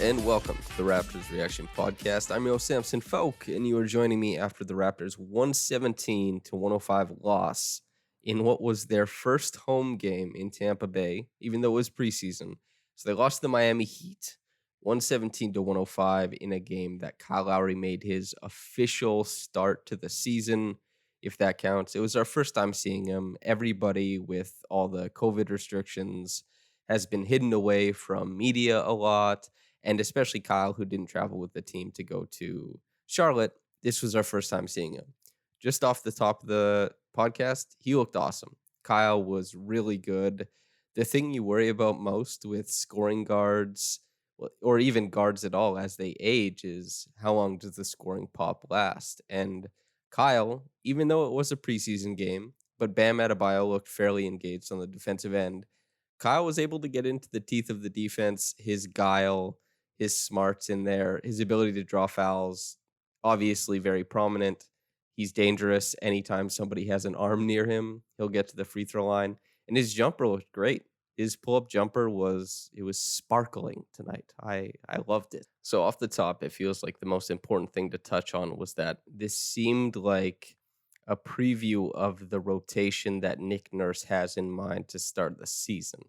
and welcome to the Raptors Reaction Podcast. I'm your Samson Folk, and you are joining me after the Raptors' 117-105 loss in what was their first home game in Tampa Bay, even though it was preseason. So they lost to the Miami Heat, 117-105 in a game that Kyle Lowry made his official start to the season, if that counts. It was our first time seeing him. Everybody with all the COVID restrictions has been hidden away from media a lot, and especially Kyle, who didn't travel with the team to go to Charlotte. This was our first time seeing him. Just off the top of the podcast, he looked awesome. Kyle was really good. The thing you worry about most with scoring guards, or even guards at all as they age, is how long does the scoring pop last? And Kyle, even though it was a preseason game, but Bam Adebayo looked fairly engaged on the defensive end. Kyle was able to get into the teeth of the defense. His guile, his smarts in there, his ability to draw fouls, obviously very prominent. He's dangerous anytime somebody has an arm near him. He'll get to the free throw line, and his jumper looked great. His pull-up jumper was sparkling tonight. I loved it. So off the top, it feels like the most important thing to touch on was that this seemed like a preview of the rotation that Nick Nurse has in mind to start the season.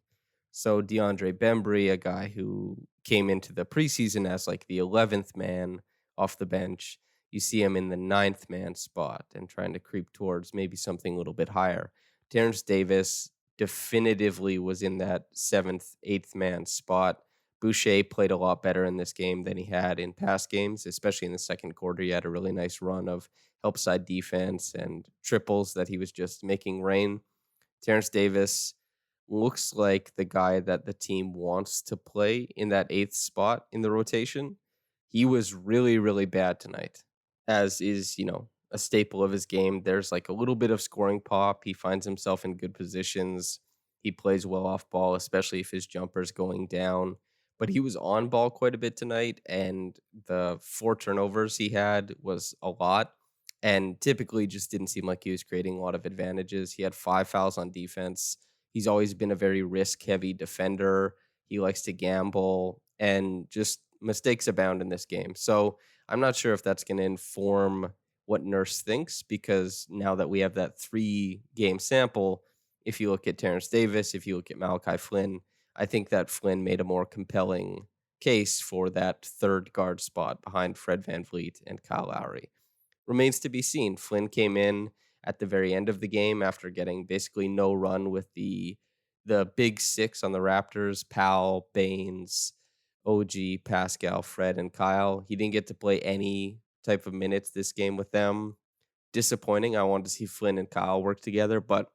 So Deandre Bembry, a guy who came into the preseason as like the 11th man off the bench, you see him in the 9th man spot and trying to creep towards maybe something a little bit higher. Terrence Davis definitively was in that 7th, 8th man spot. Boucher played a lot better in this game than he had in past games, especially in the second quarter. He had a really nice run of help side defense and triples that he was just making rain. Terrence Davis looks like the guy that the team wants to play in that 8th spot in the rotation. He was really, really bad tonight, as is, a staple of his game. There's like a little bit of scoring pop. He finds himself in good positions. He plays well off ball, especially if his jumper's going down. But he was on ball quite a bit tonight, and the 4 turnovers he had was a lot, and typically just didn't seem like he was creating a lot of advantages. He had 5 fouls on defense. He's always been a very risk-heavy defender. He likes to gamble, and just mistakes abound in this game. So I'm not sure if that's going to inform what Nurse thinks, because now that we have that 3-game sample, if you look at Terrence Davis, if you look at Malachi Flynn, I think that Flynn made a more compelling case for that 3rd guard spot behind Fred VanVleet and Kyle Lowry. Remains to be seen. Flynn came in at the very end of the game after getting basically no run with the big 6 on the Raptors: Powell, Baines, OG, Pascal, Fred, and Kyle. He didn't get to play any type of minutes this game with them. Disappointing. I wanted to see Flynn and Kyle work together, but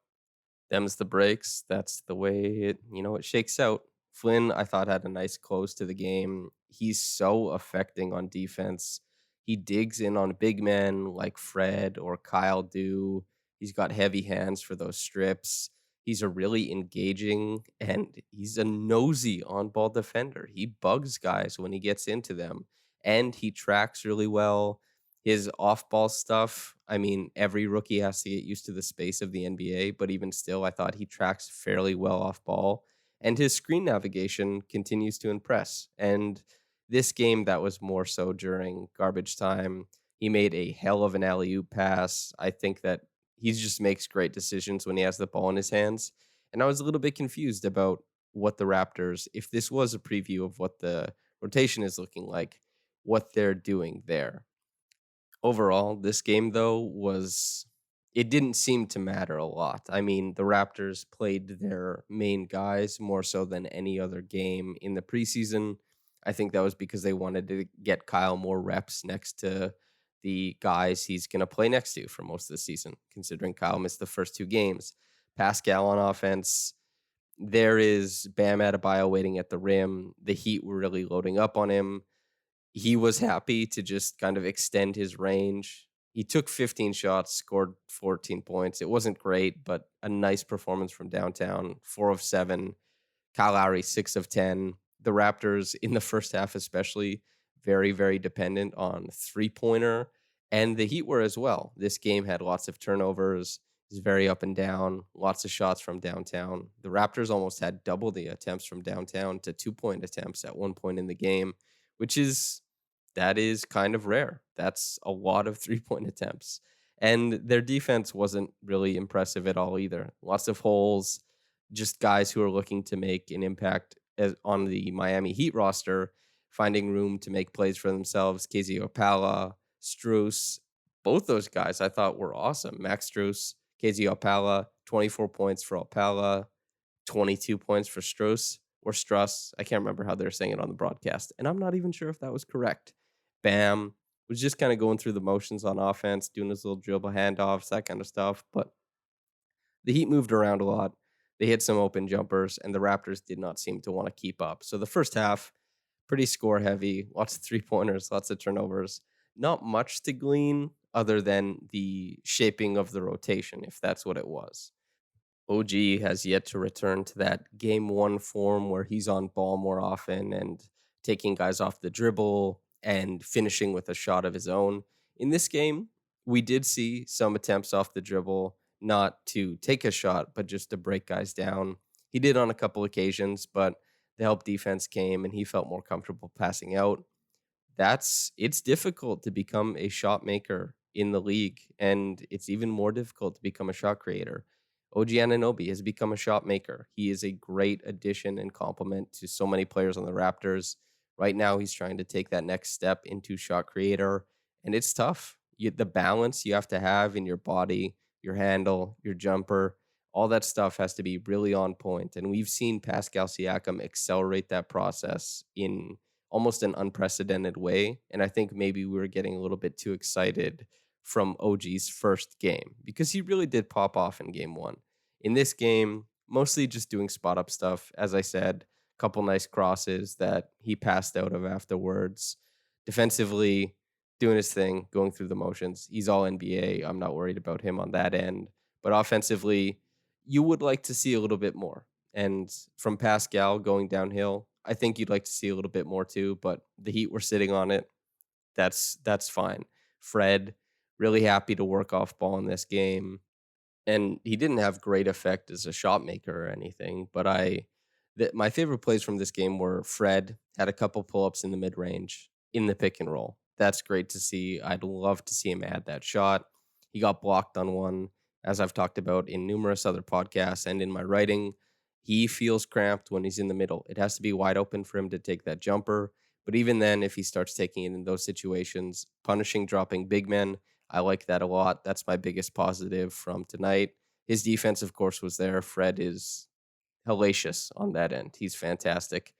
them's the breaks. That's the way it shakes out. Flynn, I thought, had a nice close to the game. He's so affecting on defense. He digs in on big men like Fred or Kyle do. He's got heavy hands for those strips. He's a really engaging, and he's a nosy on-ball defender. He bugs guys when he gets into them, and he tracks really well. His off-ball stuff, I mean, every rookie has to get used to the space of the NBA, but even still, I thought he tracks fairly well off-ball. And his screen navigation continues to impress. And this game, that was more so during garbage time. He made a hell of an alley-oop pass. I think that he just makes great decisions when he has the ball in his hands. And I was a little bit confused about what the Raptors, if this was a preview of what the rotation is looking like, what they're doing there. Overall, this game, though, it didn't seem to matter a lot. I mean, the Raptors played their main guys more so than any other game in the preseason. I think that was because they wanted to get Kyle more reps next to the guys he's going to play next to for most of the season, considering Kyle missed the first 2 games. Pascal on offense. There is Bam Adebayo waiting at the rim. The Heat were really loading up on him. He was happy to just kind of extend his range. He took 15 shots, scored 14 points. It wasn't great, but a nice performance from downtown. 4 of 7. Kyle Lowry, 6 of 10. The Raptors, in the first half especially, very, very dependent on three-pointer, and the Heat were as well. This game had lots of turnovers. It was very up and down, lots of shots from downtown. The Raptors almost had double the attempts from downtown to 2-point attempts at one point in the game, which is that is kind of rare. That's a lot of 3-point attempts. And their defense wasn't really impressive at all either. Lots of holes, just guys who are looking to make an impact on the Miami Heat roster, finding room to make plays for themselves. KZ Opala, Strus, both those guys I thought were awesome. Max Strus, KZ Opala, 24 points for Opala, 22 points for Strus or Struss. I can't remember how they're saying it on the broadcast. And I'm not even sure if that was correct. Bam was just kind of going through the motions on offense, doing his little dribble handoffs, that kind of stuff. But the Heat moved around a lot. They hit some open jumpers, and the Raptors did not seem to want to keep up. So the first half, pretty score heavy, lots of 3-pointers, lots of turnovers. Not much to glean other than the shaping of the rotation, if that's what it was. OG has yet to return to that game one form where he's on ball more often and taking guys off the dribble and finishing with a shot of his own. In this game, we did see some attempts off the dribble, not to take a shot, but just to break guys down. He did on a couple occasions, but the help defense came and he felt more comfortable passing out. It's difficult to become a shot maker in the league, and it's even more difficult to become a shot creator. OG Anunoby has become a shot maker. He is a great addition and complement to so many players on the Raptors. Right now, he's trying to take that next step into shot creator, and it's tough. The balance you have to have in your body, your handle, your jumper, all that stuff has to be really on point. And we've seen Pascal Siakam accelerate that process in almost an unprecedented way. And I think maybe we were getting a little bit too excited from OG's first game because he really did pop off in game one. In this game, mostly just doing spot up stuff. As I said, a couple nice crosses that he passed out of afterwards. Defensively, doing his thing, going through the motions. He's all NBA. I'm not worried about him on that end. But offensively, you would like to see a little bit more. And from Pascal going downhill, I think you'd like to see a little bit more too, but the Heat were sitting on it. That's fine. Fred, really happy to work off ball in this game. And he didn't have great effect as a shot maker or anything, but my favorite plays from this game were Fred had a couple pull-ups in the mid-range in the pick and roll. That's great to see. I'd love to see him add that shot. He got blocked on one, as I've talked about in numerous other podcasts and in my writing. He feels cramped when he's in the middle. It has to be wide open for him to take that jumper. But even then, if he starts taking it in those situations, punishing dropping big men, I like that a lot. That's my biggest positive from tonight. His defense, of course, was there. Fred is hellacious on that end. He's fantastic.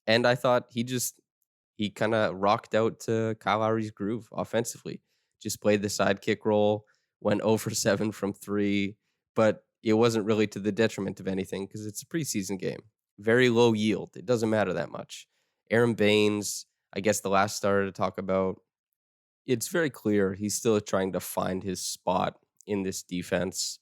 And I thought he kind of rocked out to Kyle Lowry's groove offensively. Just played the sidekick role, went 0 for 7 from 3, but it wasn't really to the detriment of anything because it's a preseason game. Very low yield. It doesn't matter that much. Aaron Baines, I guess the last starter to talk about, it's very clear he's still trying to find his spot in this defense.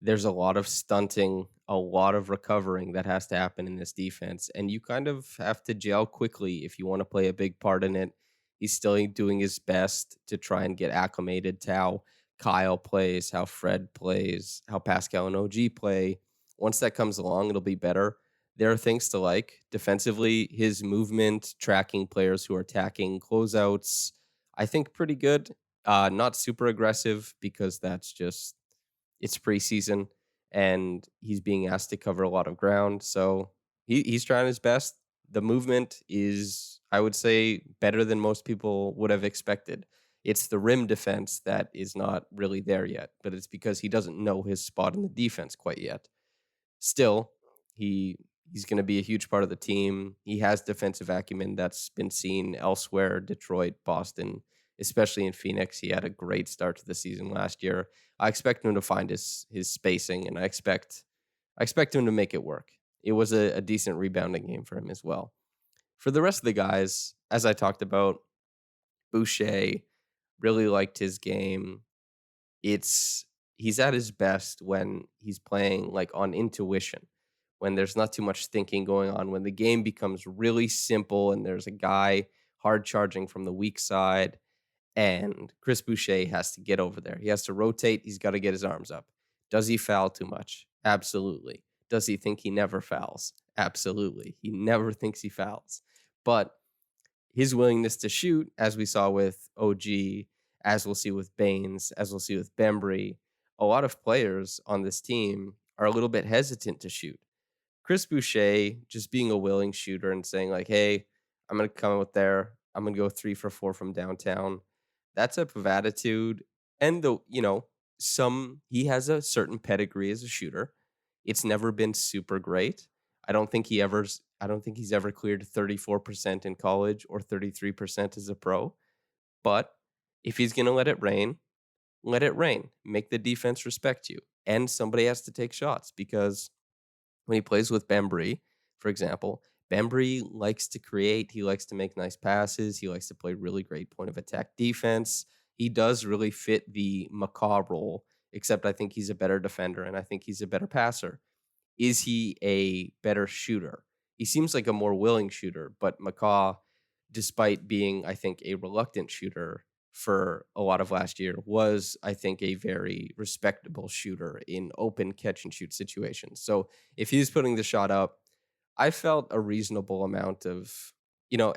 There's a lot of stunting, a lot of recovering that has to happen in this defense, and you kind of have to gel quickly if you want to play a big part in it. He's still doing his best to try and get acclimated to how Kyle plays, how Fred plays, how Pascal and OG play. Once that comes along, it'll be better. There are things to like. Defensively, his movement, tracking players who are attacking closeouts, I think pretty good. Not super aggressive because it's preseason and he's being asked to cover a lot of ground. So he's trying his best. The movement is, I would say, better than most people would have expected. It's the rim defense that is not really there yet, but it's because he doesn't know his spot in the defense quite yet. Still, he's going to be a huge part of the team. He has defensive acumen that's been seen elsewhere, Detroit, Boston, especially in Phoenix. He had a great start to the season last year. I expect him to find his spacing, and I expect him to make it work. It was a decent rebounding game for him as well. For the rest of the guys, as I talked about, Boucher really liked his game. He's at his best when he's playing like on intuition, when there's not too much thinking going on, when the game becomes really simple and there's a guy hard charging from the weak side and Chris Boucher has to get over there. He has to rotate. He's got to get his arms up. Does he foul too much? Absolutely. Does he think he never fouls? Absolutely. He never thinks he fouls. But his willingness to shoot, as we saw with OG, as we'll see with Baines, as we'll see with Bembry, a lot of players on this team are a little bit hesitant to shoot. Chris Boucher just being a willing shooter and saying like, "Hey, I'm gonna come out there. I'm gonna go 3 for 4 from downtown." That type of attitude, and some he has a certain pedigree as a shooter. It's never been super great. I don't think he's ever cleared 34% in college or 33% as a pro. But if he's gonna let it rain, let it rain. Make the defense respect you, and somebody has to take shots because when he plays with Bembry, for example, Bembry likes to create. He likes to make nice passes. He likes to play really great point of attack defense. He does really fit the Macaw role, except I think he's a better defender and I think he's a better passer. Is he a better shooter? He seems like a more willing shooter, but McCaw, despite being, I think, a reluctant shooter for a lot of last year, was, I think, a very respectable shooter in open catch and shoot situations. So if he's putting the shot up, I felt a reasonable amount of,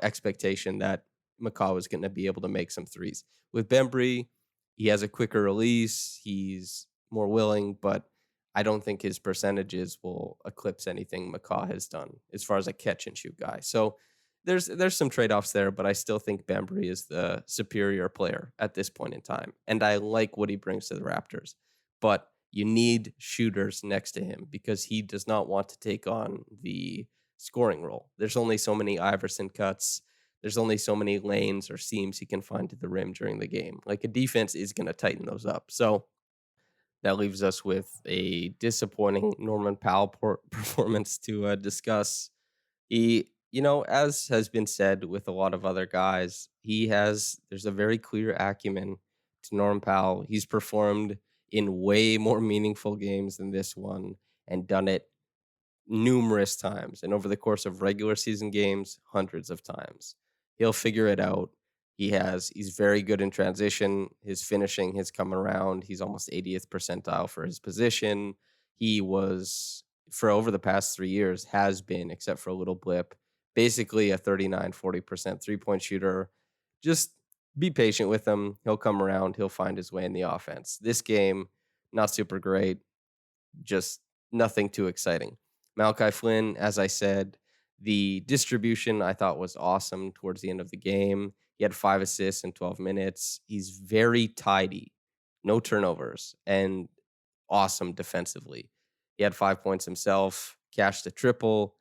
expectation that McCaw was going to be able to make some threes. With Bembry, he has a quicker release. He's more willing, but I don't think his percentages will eclipse anything McCaw has done as far as a catch and shoot guy. So there's some trade-offs there, but I still think Bembry is the superior player at this point in time. And I like what he brings to the Raptors. But you need shooters next to him because he does not want to take on the scoring role. There's only so many Iverson cuts. There's only so many lanes or seams he can find to the rim during the game. Like a defense is going to tighten those up. So that leaves us with a disappointing Norman Powell performance to discuss. He, as has been said with a lot of other guys, there's a very clear acumen to Norman Powell. He's performed in way more meaningful games than this one and done it numerous times, and over the course of regular season games, hundreds of times. He'll figure it out. He's very good in transition. His finishing has come around. He's almost 80th percentile for his position. He was, for over the past 3 years, has been, except for a little blip, basically a 39-40% three-point shooter. Just be patient with him. He'll come around. He'll find his way in the offense. This game, not super great. Just nothing too exciting. Malachi Flynn, as I said, the distribution I thought was awesome towards the end of the game. He had 5 assists in 12 minutes. He's very tidy, no turnovers, and awesome defensively. He had 5 points himself, cashed a triple.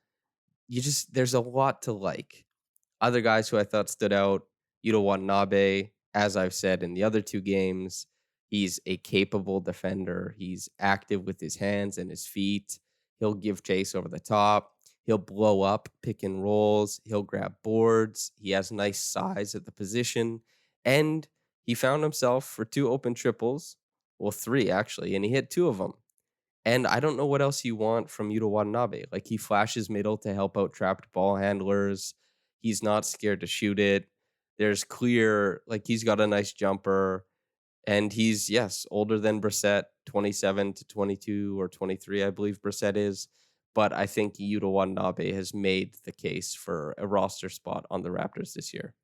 There's a lot to like. Other guys who I thought stood out, Yuta Watanabe, as I've said in the other 2 games, he's a capable defender. He's active with his hands and his feet. He'll give chase over the top. He'll blow up pick and rolls. He'll grab boards. He has nice size at the position. And he found himself for 2 open triples. Well, 3 actually, and he hit 2 of them. And I don't know what else you want from Yuta Watanabe. Like he flashes middle to help out trapped ball handlers. He's not scared to shoot it. There's clear, like he's got a nice jumper. And he's, yes, older than Brissett, 27 to 22 or 23, I believe Brissett is. But I think Yuta Watanabe has made the case for a roster spot on the Raptors this year.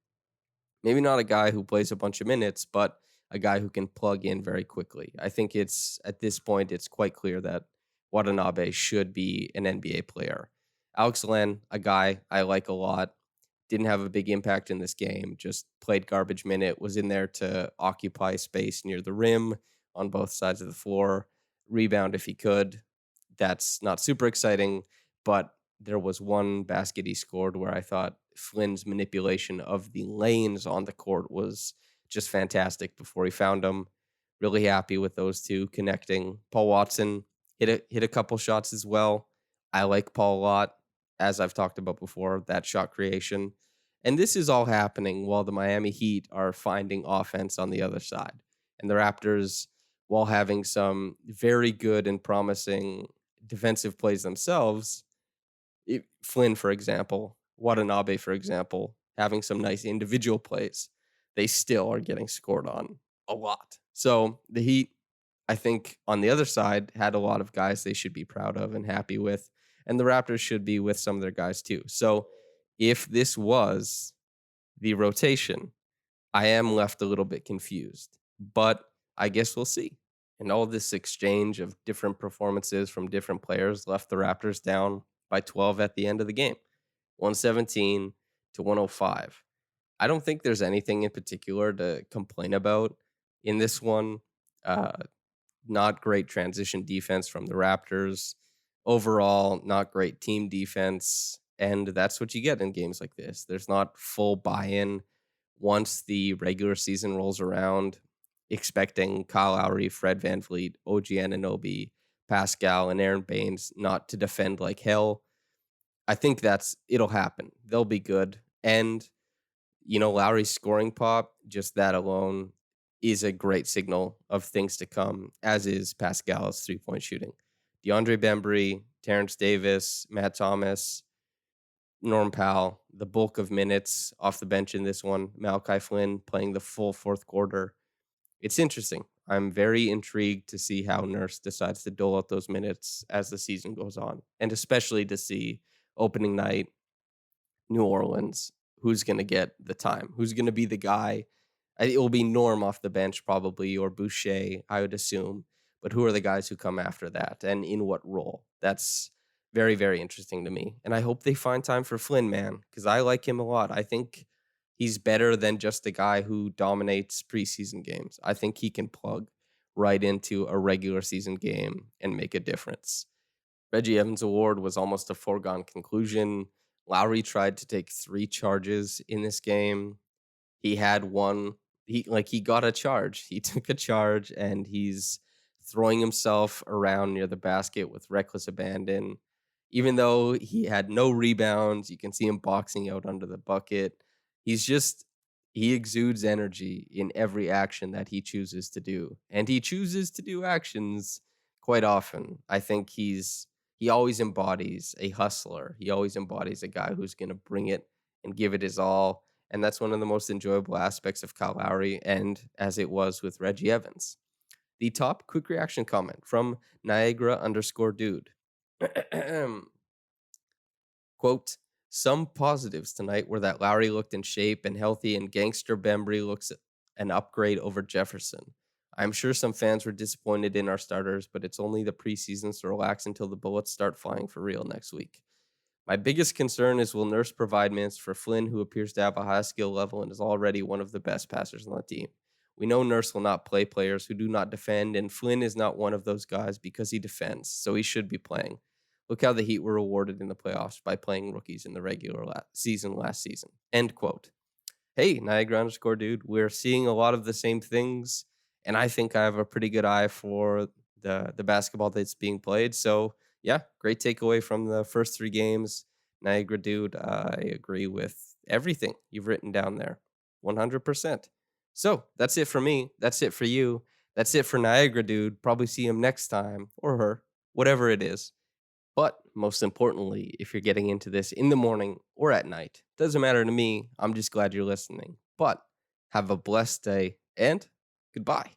Maybe not a guy who plays a bunch of minutes, but a guy who can plug in very quickly. I think at this point, it's quite clear that Watanabe should be an NBA player. Alex Len, a guy I like a lot, didn't have a big impact in this game, just played garbage minute, was in there to occupy space near the rim on both sides of the floor, rebound if he could. That's not super exciting, but there was one basket he scored where I thought Flynn's manipulation of the lanes on the court was just fantastic before he found them. Really happy with those 2 connecting. Paul Watson hit a couple shots as well. I like Paul a lot, as I've talked about before, that shot creation. And this is all happening while the Miami Heat are finding offense on the other side. And the Raptors, while having some very good and promising defensive plays themselves, Flynn, for example, Watanabe, for example, having some nice individual plays, they still are getting scored on a lot. So the Heat, I think, on the other side, had a lot of guys they should be proud of and happy with. And the Raptors should be with some of their guys too. So if this was The rotation, I am left a little bit confused, but I guess we'll see. And all this exchange of different performances from different players left the Raptors down by 12 at the end of the game, 117 to 105. I don't think there's anything in particular to complain about in this one. Uh, Not great transition defense from the Raptors. Overall, not great team defense. And that's what you get in games like this. There's not full buy in once the regular season rolls around, expecting Kyle Lowry, Fred VanVleet, OG Anunoby, Pascal, and Aaron Baines not to defend like hell. I think it'll happen. They'll be good. And Lowry's scoring pop, just that alone is a great signal of things to come, as is Pascal's 3-point shooting. Deandre Bembry, Terrence Davis, Matt Thomas, Norm Powell, the bulk of minutes off the bench in this one. Malachi Flynn playing the full fourth quarter. It's interesting. I'm very intrigued to see how Nurse decides to dole out those minutes as the season goes on, and especially to see opening night, New Orleans, who's going to get the time, who's going to be the guy. It will be Norm off the bench probably, or Boucher, I would assume. But who are the guys who come after that, and in what role? That's very, very interesting to me. And I hope they find time for Flynn, man, because I like him a lot. I think he's better than just a guy who dominates preseason games. I think he can plug right into a regular season game and make a difference. Reggie Evans' award was almost a foregone conclusion. Lowry tried to take 3 charges in this game. He had one. He got a charge. He took a charge and he's throwing himself around near the basket with reckless abandon. Even though he had no rebounds, you can see him boxing out under the bucket. He exudes energy in every action that he chooses to do. And he chooses to do actions quite often. I think he always embodies a hustler. He always embodies a guy who's going to bring it and give it his all. And that's one of the most enjoyable aspects of Kyle Lowry, and as it was with Reggie Evans. The top quick reaction comment from Niagara_dude. Quote, some positives tonight were that Lowry looked in shape and healthy, and Gangster Bembry looks an upgrade over Jefferson. I'm sure some fans were disappointed in our starters, but it's only the preseason, so relax until the bullets start flying for real next week. My biggest concern is, will Nurse provide minutes for Flynn, who appears to have a high skill level and is already one of the best passers on the team? We know Nurse will not play players who do not defend, and Flynn is not one of those guys because he defends, so he should be playing. Look how the Heat were rewarded in the playoffs by playing rookies in the regular season last season. End quote. Hey, Niagara_dude, we're seeing a lot of the same things, and I think I have a pretty good eye for the basketball that's being played. So, yeah, great takeaway from the first 3 games. Niagara dude, I agree with everything you've written down there. 100%. So, that's it for me. That's it for you. That's it for Niagara dude. Probably see him next time, or her, whatever it is. But most importantly, if you're getting into this in the morning or at night, doesn't matter to me. I'm just glad you're listening. But have a blessed day and goodbye.